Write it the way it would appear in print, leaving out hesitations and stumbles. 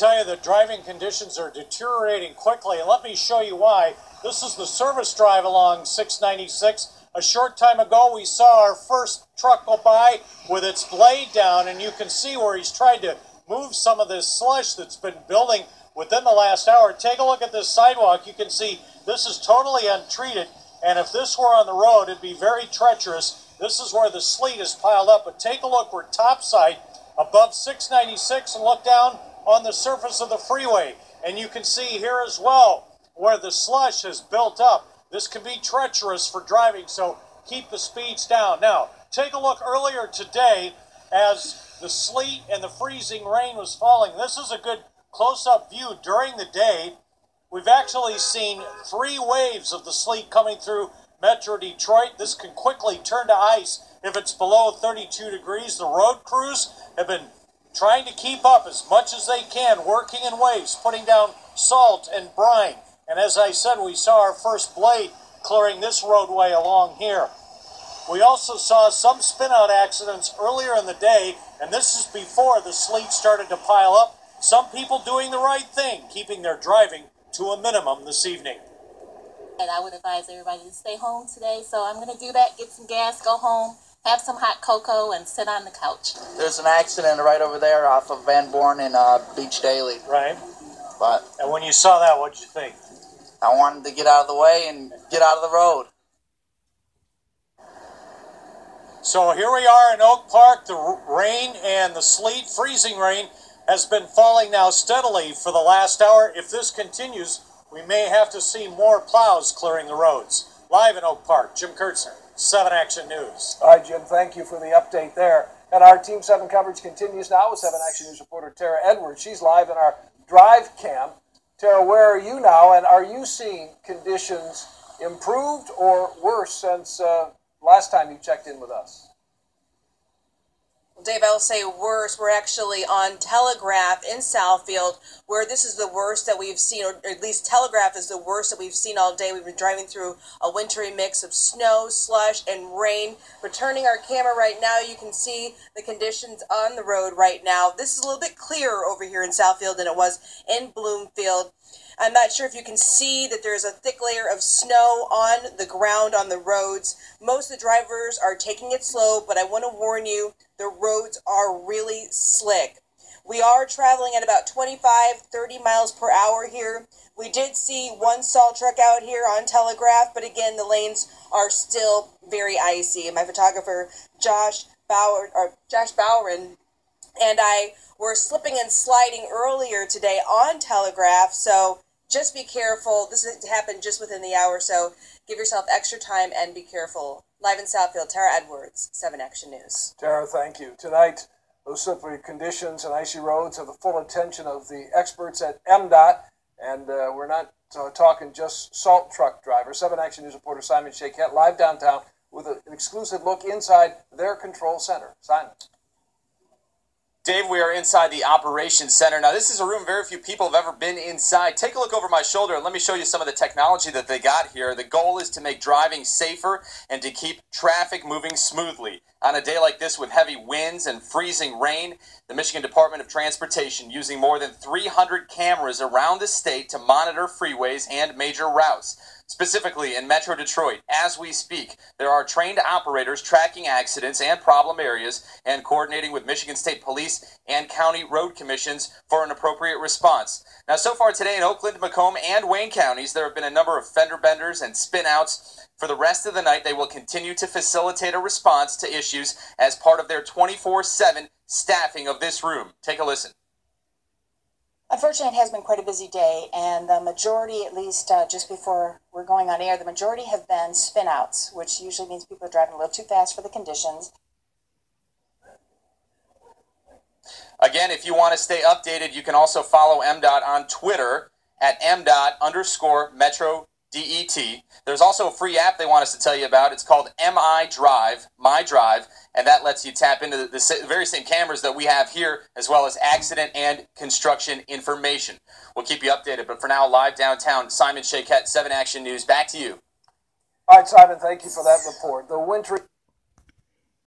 Tell you the driving conditions are deteriorating quickly, and let me show you why. This is the service drive along 696. A short time ago, we saw our first truck go by with its blade down, and you can see where he's tried to move some of this slush that's been building within the last hour. Take a look at this sidewalk. You can see this is totally untreated, and if this were on the road, it'd be very treacherous. This is where the sleet is piled up, but take a look. We're topside above 696 and look down on the surface of the freeway, and you can see here as well where the slush has built up. This can be treacherous for driving, so keep the speeds down. Now, take a look earlier today as the sleet and the freezing rain was falling. This is a good close-up view during the day. We've actually seen 3 waves of the sleet coming through Metro Detroit. This can quickly turn to ice if it's below 32 degrees. The road crews have been trying to keep up as much as they can, working in waves, putting down salt and brine. And as I said, we saw our first blade clearing this roadway along here. We also saw some spin-out accidents earlier in the day, and this is before the sleet started to pile up. Some people doing the right thing, keeping their driving to a minimum this evening. And I would advise everybody to stay home today, so I'm going to do that, get some gas, go home, have some hot cocoa, and sit on the couch. There's an accident right over there off of Van Born and Beach Daily. Right. But And when you saw that, what did you think? I wanted to get out of the way and get out of the road. So here we are in Oak Park. The rain and the sleet, freezing rain, has been falling now steadily for the last hour. If this continues, we may have to see more plows clearing the roads. Live in Oak Park, Jim Kurtzner, 7 Action News. All right, Jim, thank you for the update there. And our Team 7 coverage continues now with 7 Action News reporter Tara Edwards. She's live in our drive cam. Tara, where are you now, and are you seeing conditions improved or worse since last time you checked in with us? Dave, I will say worse. We're actually on Telegraph in Southfield, where this is the worst that we've seen, or at least Telegraph is the worst that we've seen all day. We've been driving through a wintry mix of snow, slush, and rain. Returning our camera right now, you can see the conditions on the road right now. This is a little bit clearer over here in Southfield than it was in Bloomfield. I'm not sure if you can see that there's a thick layer of snow on the ground on the roads. Most of the drivers are taking it slow, but I want to warn you, the roads are really slick. We are traveling at about 25, 30 miles per hour here. We did see one salt truck out here on Telegraph, but again, the lanes are still very icy. And my photographer, Josh Bowerin, and I were slipping and sliding earlier today on Telegraph, so just be careful. This happened just within the hour, so give yourself extra time and be careful. Live in Southfield, Tara Edwards, 7 Action News. Tara, thank you. Tonight, those slippery conditions and icy roads have the full attention of the experts at MDOT, and we're not talking just salt truck drivers. 7 Action News reporter Simon Shaquette live downtown with an exclusive look inside their control center. Simon. Dave, we are inside the operations center. Now, this is a room very few people have ever been inside. Take a look over my shoulder and let me show you some of the technology that they got here. The goal is to make driving safer and to keep traffic moving smoothly. On a day like this with heavy winds and freezing rain, the Michigan Department of Transportation using more than 300 cameras around the state to monitor freeways and major routes. Specifically in Metro Detroit, as we speak, there are trained operators tracking accidents and problem areas and coordinating with Michigan State Police and county road commissions for an appropriate response. Now, so far today in Oakland, Macomb, and Wayne counties, there have been a number of fender benders and spin-outs. For the rest of the night, they will continue to facilitate a response to issues as part of their 24/7 staffing of this room. Take a listen. Unfortunately, it has been quite a busy day, and the majority, at least just before we're going on air, the majority have been spin-outs, which usually means people are driving a little too fast for the conditions. Again, if you want to stay updated, you can also follow MDOT on Twitter at MDOT_Metro DET. There's also a free app they want us to tell you about. It's called MI Drive, My Drive, and that lets you tap into the very same cameras that we have here, as well as accident and construction information. We'll keep you updated, but for now, live downtown, Simon Shaquette, 7 Action News. Back to you. All right, Simon, thank you for that report. The wintry